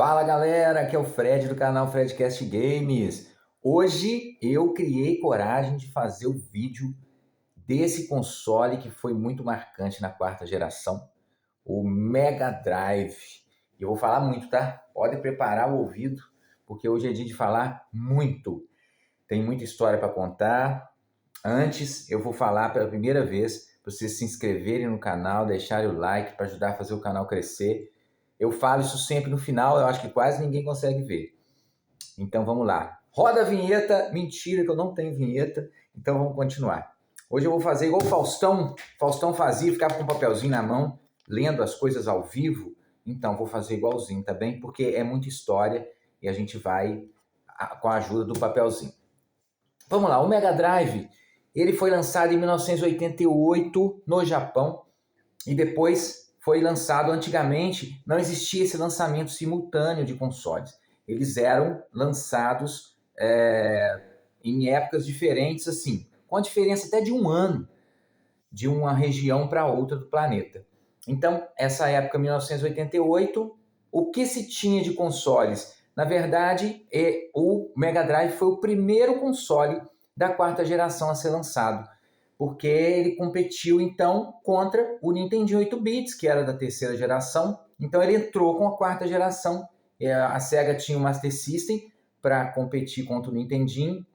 Fala galera, aqui é o Fred do canal Fredcast Games. Hoje eu criei coragem de fazer o vídeo desse console que foi muito marcante na quarta geração, o Mega Drive. E eu vou falar muito, tá? Pode preparar o ouvido, porque hoje é dia de falar muito. Tem muita história para contar. Antes, eu vou falar pela primeira vez para vocês se inscreverem no canal, deixarem o like para ajudar a fazer o canal crescer. Eu falo isso sempre no final, eu acho que quase ninguém consegue ver. Então vamos lá. Roda a vinheta. Mentira que eu não tenho vinheta, então vamos continuar. Hoje eu vou fazer igual o Faustão. Faustão fazia, ficava com um papelzinho na mão, lendo as coisas ao vivo. Então vou fazer igualzinho, tá bem? Porque é muita história e a gente vai com a ajuda do papelzinho. Vamos lá, o Mega Drive, ele foi lançado em 1988 no Japão e depois foi lançado. Antigamente não existia esse lançamento simultâneo de consoles. Eles eram lançados em épocas diferentes, assim, com a diferença até de um ano, de uma região para outra do planeta. Então, essa época, 1988, o que se tinha de consoles? Na verdade, o Mega Drive foi o primeiro console da quarta geração a ser lançado, porque ele competiu, então, contra o Nintendo 8 bits, que era da terceira geração. Então, ele entrou com a quarta geração. A Sega tinha o Master System para competir contra o Nintendinho,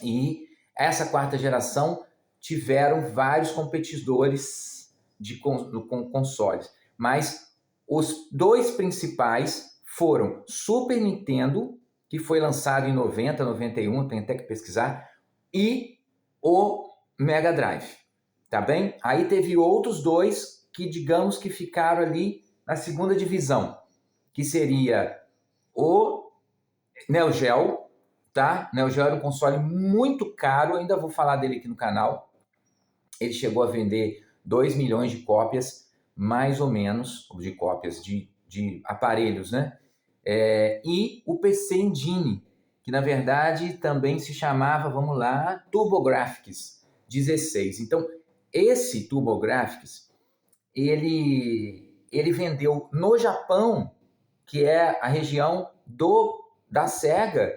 e essa quarta geração tiveram vários competidores com consoles, mas os dois principais foram Super Nintendo, que foi lançado em 90, 91, tem até que pesquisar, e o Mega Drive, tá bem? Aí teve outros dois que, digamos que ficaram ali na segunda divisão, que seria o Neo Geo, tá? Neo Geo era um console muito caro, ainda vou falar dele aqui no canal. Ele chegou a vender 2 milhões de cópias, mais ou menos, de cópias de aparelhos, né? E o PC Engine, que na verdade também se chamava, vamos lá, TurboGrafx 16. Então, esse TurboGrafx, ele vendeu no Japão, que é a região da Sega,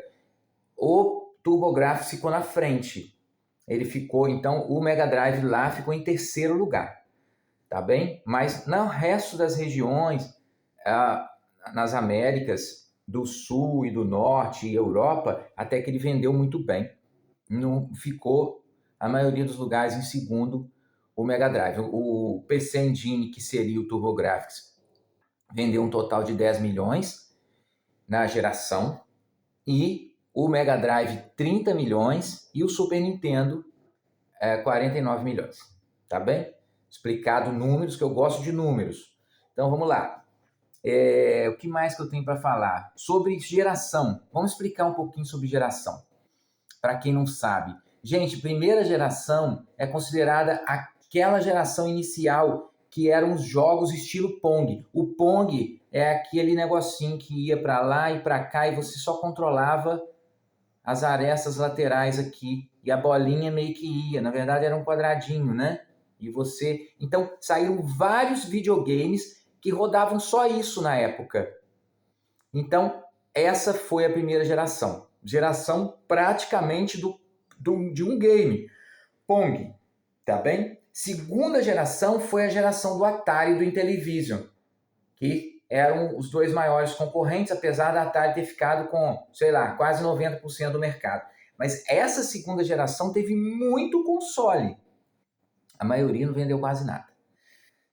o TurboGrafx ficou na frente. Ele ficou, então, o Mega Drive lá ficou em terceiro lugar, tá bem? Mas no resto das regiões, nas Américas do Sul e do Norte e Europa, até que ele vendeu muito bem. Não ficou, a maioria dos lugares, em segundo, o Mega Drive. O PC Engine, que seria o TurboGrafx, vendeu um total de 10 milhões na geração, e o Mega Drive 30 milhões e o Super Nintendo 49 milhões, tá bem? Explicado números, que eu gosto de números. Então vamos lá. O que mais que eu tenho para falar? Sobre geração. Vamos explicar um pouquinho sobre geração, para quem não sabe. Gente, primeira geração é considerada aquela geração inicial que eram os jogos estilo Pong. O Pong é aquele negocinho que ia para lá e para cá e você só controlava as arestas laterais aqui e a bolinha meio que ia. Na verdade era um quadradinho, né? E você... Então saíram vários videogames que rodavam só isso na época. Então essa foi a primeira geração. Geração praticamente de um game. Pong, tá bem? Segunda geração foi a geração do Atari e do Intellivision, que eram os dois maiores concorrentes, apesar da Atari ter ficado com, sei lá, quase 90% do mercado. Mas essa segunda geração teve muito console. A maioria não vendeu quase nada,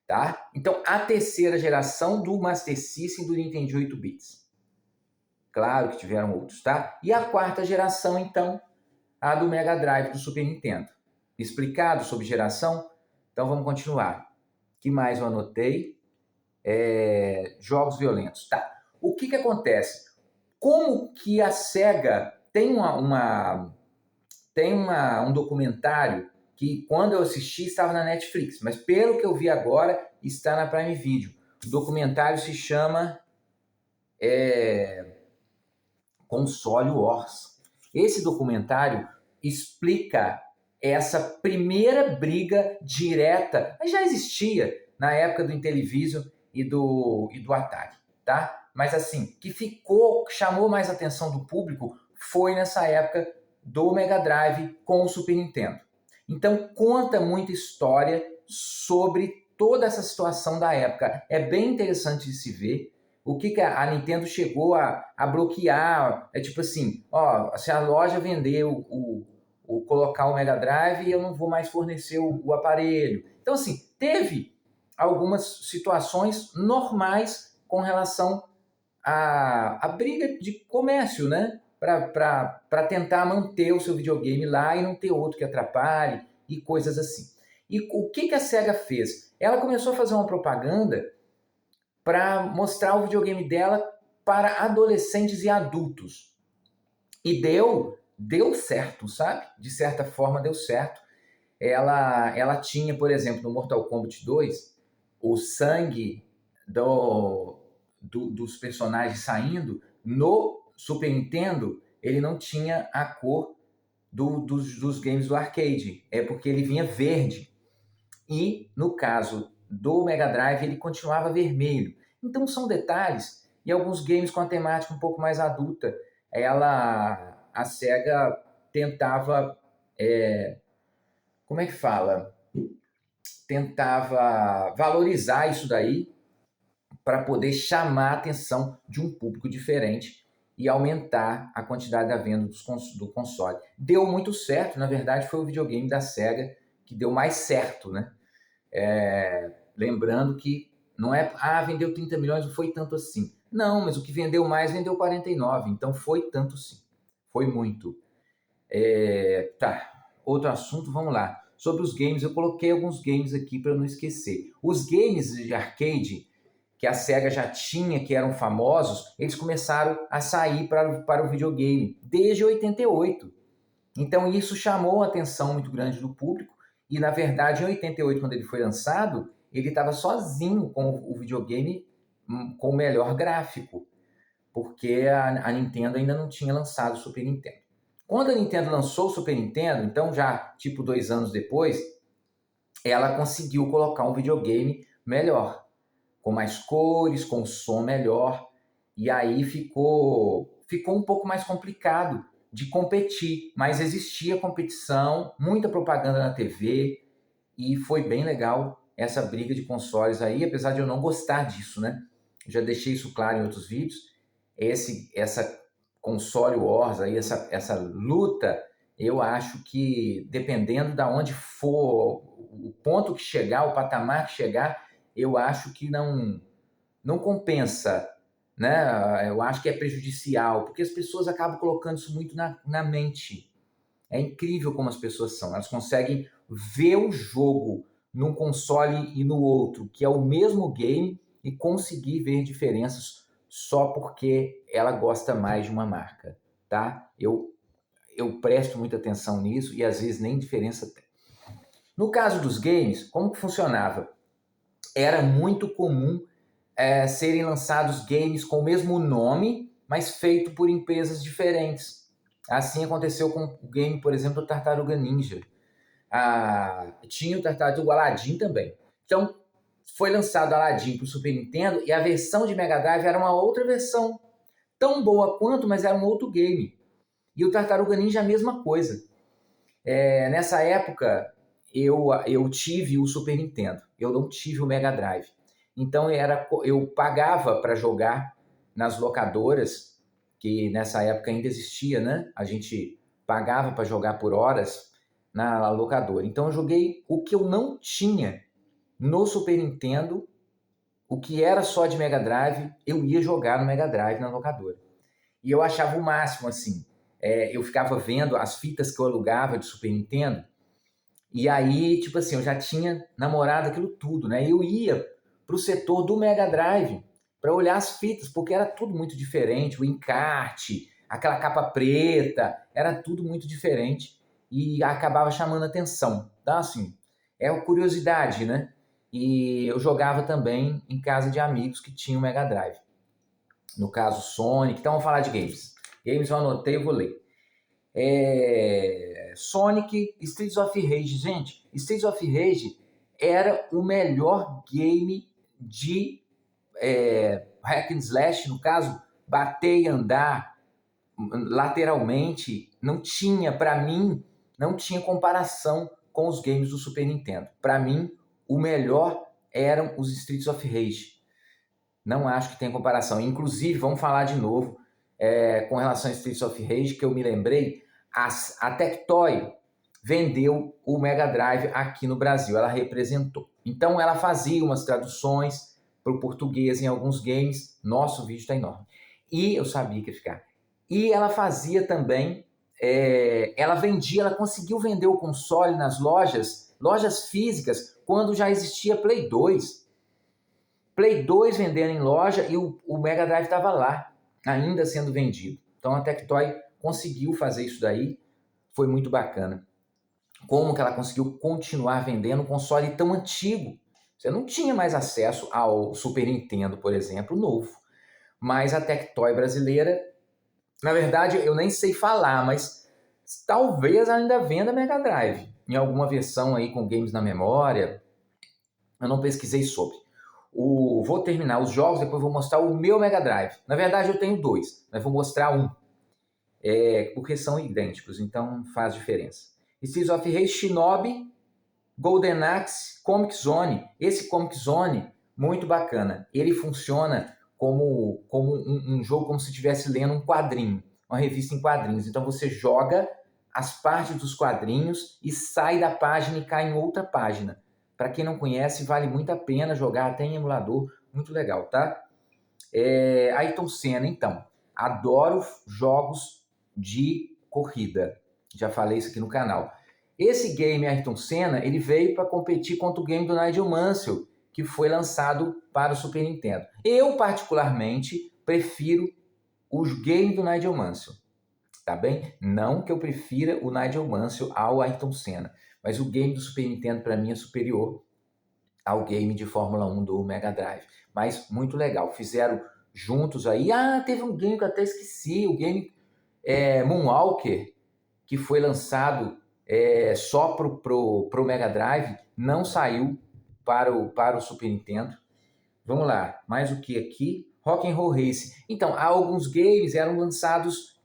tá? Então, a terceira geração do Master System do Nintendo 8 bits. Claro que tiveram outros, tá? E a quarta geração, então, a do Mega Drive do Super Nintendo. Explicado sobre geração? Então, vamos continuar. O que mais eu anotei? Jogos violentos. Tá. O que acontece? Como que a SEGA tem um documentário que, quando eu assisti, estava na Netflix, mas pelo que eu vi agora, está na Prime Video. O documentário se chama Console Wars. Esse documentário explica essa primeira briga direta, mas já existia na época do Intellivision e do Atari, tá? mas assim, que chamou mais atenção do público foi nessa época do Mega Drive com o Super Nintendo. Então conta muita história sobre toda essa situação da época. É bem interessante de se ver o que a Nintendo chegou a bloquear. É tipo assim, ó, se a loja vender colocar o Mega Drive, eu não vou mais fornecer o aparelho. Então assim, teve algumas situações normais com relação à briga de comércio, né? Para tentar manter o seu videogame lá e não ter outro que atrapalhe e coisas assim. E o que a SEGA fez? Ela começou a fazer uma propaganda para mostrar o videogame dela para adolescentes e adultos. E deu certo, sabe? De certa forma deu certo. Ela tinha, por exemplo, no Mortal Kombat 2, o sangue dos personagens saindo. No Super Nintendo, ele não tinha a cor dos games do arcade, é porque ele vinha verde. E no caso do Mega Drive, ele continuava vermelho. Então são detalhes, e alguns games com a temática um pouco mais adulta, a SEGA tentava, como é que fala? Tentava valorizar isso daí para poder chamar a atenção de um público diferente e aumentar a quantidade da venda do console. Deu muito certo, na verdade foi o videogame da SEGA que deu mais certo, né? Lembrando que não é, vendeu 30 milhões, não foi tanto assim. Não, mas o que vendeu mais vendeu 49, então foi tanto sim. Foi muito. Tá, outro assunto, vamos lá. Sobre os games, eu coloquei alguns games aqui para não esquecer. Os games de arcade que a SEGA já tinha, que eram famosos, eles começaram a sair para o videogame desde 88. Então isso chamou a atenção muito grande do público e, na verdade, em 88, quando ele foi lançado, ele estava sozinho com o videogame com o melhor gráfico, porque a Nintendo ainda não tinha lançado o Super Nintendo. Quando a Nintendo lançou o Super Nintendo, então já tipo 2 anos depois, ela conseguiu colocar um videogame melhor, com mais cores, com som melhor, e aí ficou um pouco mais complicado de competir, mas existia competição, muita propaganda na TV, e foi bem legal essa briga de consoles aí, apesar de eu não gostar disso, né? Já deixei isso claro em outros vídeos. Essa console wars aí, essa luta, eu acho que dependendo da onde for, o ponto que chegar, o patamar que chegar, eu acho que não compensa, né? Eu acho que é prejudicial, porque as pessoas acabam colocando isso muito na mente. É incrível como as pessoas são. Elas conseguem ver o jogo num console e no outro, que é o mesmo game, e conseguir ver diferenças só porque ela gosta mais de uma marca, tá? Eu presto muita atenção nisso e às vezes nem diferença tem. No caso dos games, como que funcionava? Era muito comum serem lançados games com o mesmo nome, mas feito por empresas diferentes. Assim aconteceu com o game, por exemplo, do Tartaruga Ninja. Tinha o Tartaruga Aladdin também. Então, foi lançado Aladdin para o Super Nintendo e a versão de Mega Drive era uma outra versão. Tão boa quanto, mas era um outro game. E o Tartaruga Ninja a mesma coisa. Nessa época, eu tive o Super Nintendo. Eu não tive o Mega Drive. Então, eu pagava para jogar nas locadoras, que nessa época ainda existia, né? A gente pagava para jogar por horas na locadora. Então, eu joguei o que eu não tinha no Super Nintendo, o que era só de Mega Drive, eu ia jogar no Mega Drive na locadora. E eu achava o máximo, assim. Eu ficava vendo as fitas que eu alugava de Super Nintendo, e aí, tipo assim, eu já tinha namorado aquilo tudo, né? Eu ia pro setor do Mega Drive para olhar as fitas, porque era tudo muito diferente, o encarte, aquela capa preta, era tudo muito diferente e acabava chamando atenção. Então, assim, é uma curiosidade, né? E eu jogava também em casa de amigos que tinham Mega Drive. No caso, Sonic. Então, vamos falar de games. Games eu anotei, eu vou ler. Sonic, Streets of Rage. Gente, Streets of Rage era o melhor game de hack and slash, no caso, bater e andar lateralmente, não tinha, para mim, não tinha comparação com os games do Super Nintendo. Para mim, o melhor eram os Streets of Rage. Não acho que tem comparação. Inclusive, vamos falar de novo com relação a Streets of Rage, que eu me lembrei, a Tectoy vendeu o Mega Drive aqui no Brasil, ela representou. Então, ela fazia umas traduções para o português em alguns games. Nossa, o vídeo está enorme. E eu sabia que ia ficar. E ela fazia também, ela vendia, ela conseguiu vender o console nas lojas físicas, quando já existia Play 2. Play 2 vendendo em loja e o Mega Drive estava lá, ainda sendo vendido. Então a Tectoy conseguiu fazer isso daí, foi muito bacana. Como que ela conseguiu continuar vendendo um console tão antigo? Você não tinha mais acesso ao Super Nintendo, por exemplo, novo. Mas a Tectoy brasileira, na verdade, eu nem sei falar, mas talvez ainda venda Mega Drive em alguma versão aí com games na memória. Eu não pesquisei sobre. Vou terminar os jogos, depois vou mostrar o meu Mega Drive. Na verdade, eu tenho dois, mas vou mostrar um. Porque são idênticos, então faz diferença. Streets of Rage, Shinobi, Golden Axe, Comic Zone. Esse Comic Zone, muito bacana. Ele funciona como um jogo, como se estivesse lendo um quadrinho, uma revista em quadrinhos. Então você joga as partes dos quadrinhos e sai da página e cai em outra página. Para quem não conhece, vale muito a pena jogar, até em emulador, muito legal, tá? Ayrton Senna, então. Adoro jogos de corrida. Já falei isso aqui no canal. Esse game Ayrton Senna, ele veio para competir contra o game do Nigel Mansell, que foi lançado para o Super Nintendo. Eu, particularmente, prefiro o game do Nigel Mansell, tá bem? Não que eu prefira o Nigel Mansell ao Ayrton Senna, mas o game do Super Nintendo, para mim, é superior ao game de Fórmula 1 do Mega Drive. Mas muito legal. Fizeram juntos aí. Teve um game que eu até esqueci, o game Moonwalker, que foi lançado só pro Mega Drive, não saiu para o Super Nintendo. Vamos lá, mais o que aqui? Rock'n'Roll Racing. Então, alguns games eram lançados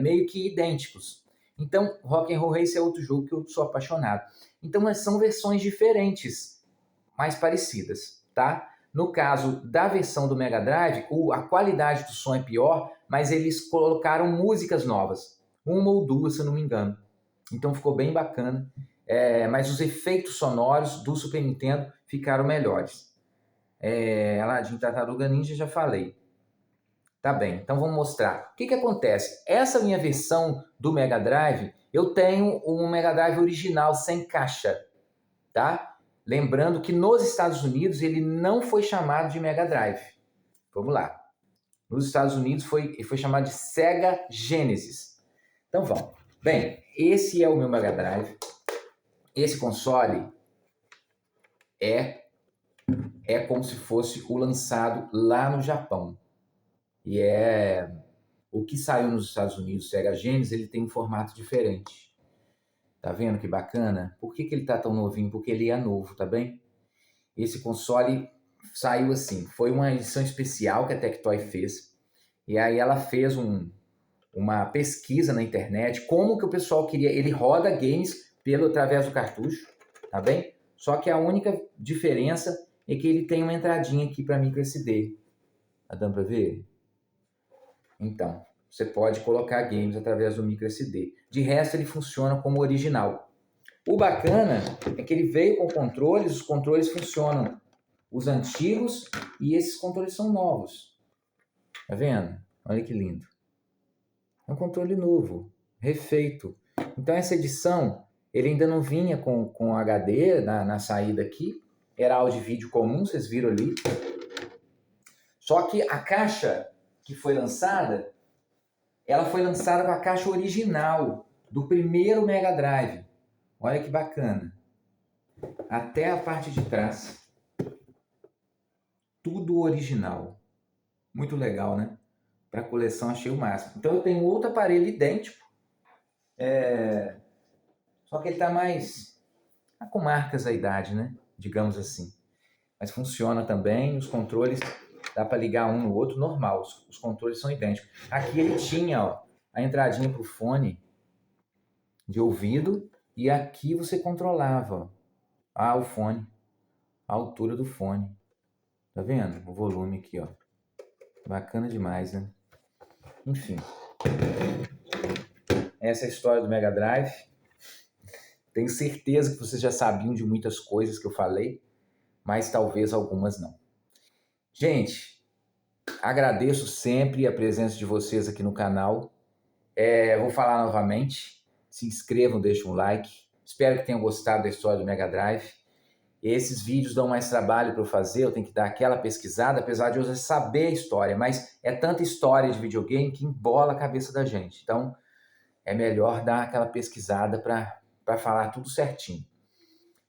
meio que idênticos. Então, Rock'n'Roll Racing é outro jogo que eu sou apaixonado. Então, são versões diferentes, mais parecidas, tá? No caso da versão do Mega Drive, a qualidade do som é pior, mas eles colocaram músicas novas. Uma ou duas, se eu não me engano. Então ficou bem bacana. Mas os efeitos sonoros do Super Nintendo ficaram melhores. Aladdin, Tartaruga Ninja, já falei. Tá bem, então vamos mostrar. O que acontece? Essa minha versão do Mega Drive, eu tenho um Mega Drive original, sem caixa, tá? Lembrando que nos Estados Unidos ele não foi chamado de Mega Drive. Vamos lá. Nos Estados Unidos foi chamado de Sega Genesis. Então vamos. Bem, esse é o meu Mega Drive. Esse console é como se fosse o lançado lá no Japão. E o que saiu nos Estados Unidos, Sega Genesis, ele tem um formato diferente. Tá vendo que bacana? Por que ele tá tão novinho? Porque ele é novo, tá bem? Esse console saiu assim, foi uma edição especial que a Tectoy fez. E aí ela fez uma pesquisa na internet, como que o pessoal queria. Ele roda games através do cartucho, tá bem? Só que a única diferença é que ele tem uma entradinha aqui para micro SD. Tá dando para ver? Então, você pode colocar games através do micro SD. De resto, ele funciona como original. O bacana é que ele veio com controles, os controles funcionam. Os antigos e esses controles são novos. Tá vendo? Olha que lindo. É um controle novo, refeito. Então essa edição, ele ainda não vinha com HD na saída aqui. Era áudio e vídeo comum, vocês viram ali. Só que a caixa que foi lançada, ela foi lançada com a caixa original do primeiro Mega Drive. Olha que bacana. Até a parte de trás. Tudo original. Muito legal, né? Para a coleção achei o máximo. Então eu tenho outro aparelho idêntico. Só que ele está mais... Tá com marcas da idade, né? Digamos assim. Mas funciona também. Os controles Dá para ligar um no outro normal, os controles são idênticos. Aqui ele tinha, ó, a entradinha para o fone de ouvido e aqui você controlava o fone, a altura do fone. Tá vendo? O volume aqui, ó. Bacana demais, né? Enfim. Essa é a história do Mega Drive. Tenho certeza que vocês já sabiam de muitas coisas que eu falei, mas talvez algumas não. Gente, agradeço sempre a presença de vocês aqui no canal. Vou falar novamente. Se inscrevam, deixem um like. Espero que tenham gostado da história do Mega Drive. Esses vídeos dão mais trabalho para eu fazer, eu tenho que dar aquela pesquisada, apesar de eu já saber a história, mas é tanta história de videogame que embola a cabeça da gente. Então, é melhor dar aquela pesquisada para falar tudo certinho.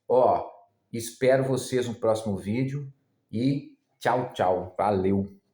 Ó, espero vocês no próximo vídeo e tchau, tchau. Valeu!